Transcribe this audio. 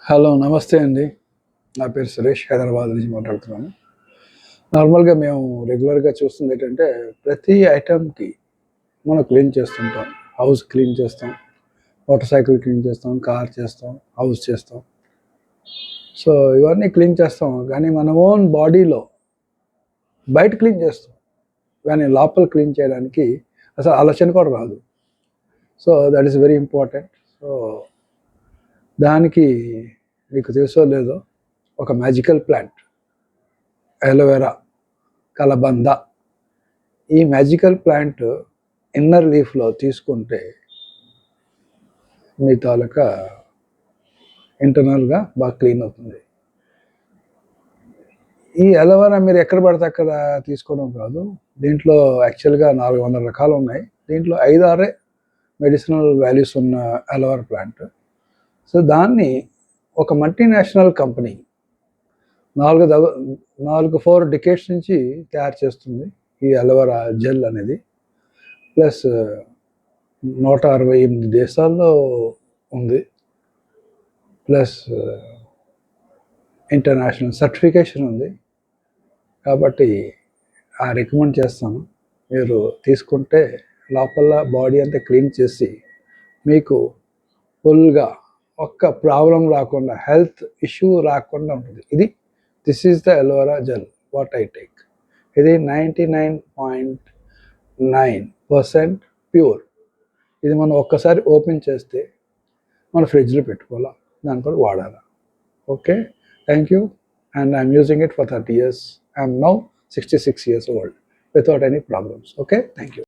Hello నమస్తే అండి. నా పేరు సురేష్, హైదరాబాద్ నుంచి మాట్లాడుతున్నాను. నార్మల్గా మేము రెగ్యులర్గా చూస్తుంది ఏంటంటే ప్రతి ఐటెంకి మనం క్లీన్ చేస్తుంటాం. హౌస్ క్లీన్ చేస్తాం, మోటార్ సైకిల్ క్లీన్ చేస్తాం, కార్ చేస్తాం, హౌస్ చేస్తాం. సో ఇవన్నీ క్లీన్ చేస్తాం, కానీ మన ఓన్ బాడీలో బయట క్లీన్ చేస్తాం, కానీ లోపల క్లీన్ చేయడానికి అసలు ఆలోచన కూడా రాదు. So that is very important. So దానికి మీకు తెలుసో లేదో ఒక మ్యాజికల్ ప్లాంట్ అలోవెరా కలబంద. ఈ మ్యాజికల్ ప్లాంట్ ఇన్నర్ లీఫ్లో తీసుకుంటే మీ తాలూకా ఇంటర్నల్గా బాగా క్లీన్ అవుతుంది. ఈ అలోవెరా మీరు ఎక్కడ పడితే అక్కడ తీసుకోవడం కాదు. దీంట్లో యాక్చువల్గా 400 రకాలు ఉన్నాయి. దీంట్లో 5-6 మెడిసినల్ వాల్యూస్ ఉన్న అలోవెరా ప్లాంట్. సో దాన్ని ఒక మల్టీనేషనల్ కంపెనీ 4 డికేట్స్ నుంచి తయారు చేస్తుంది ఈ అలోవెరా జెల్ అనేది. ప్లస్ 168 దేశాల్లో ఉంది. ప్లస్ ఇంటర్నేషనల్ సర్టిఫికేషన్ ఉంది. కాబట్టి రికమెండ్ చేస్తాను, మీరు తీసుకుంటే లోపల బాడీ అంతా క్లీన్ చేసి మీకు ఫుల్గా ఒక్క ప్రాబ్లం రాకుండా, హెల్త్ ఇష్యూ రాకుండా ఉంటుంది. This is the aloe vera gel what I take. ఇది 99.9% ప్యూర్. ఇది మనం ఒక్కసారి ఓపెన్ చేస్తే మన ఫ్రిడ్జ్లో పెట్టుకోవాలా, దాని కూడా వాడాలా. Okay, thank you. And I'm using it for 30 years. I'm now 66 years old without any problems. Okay, thank you.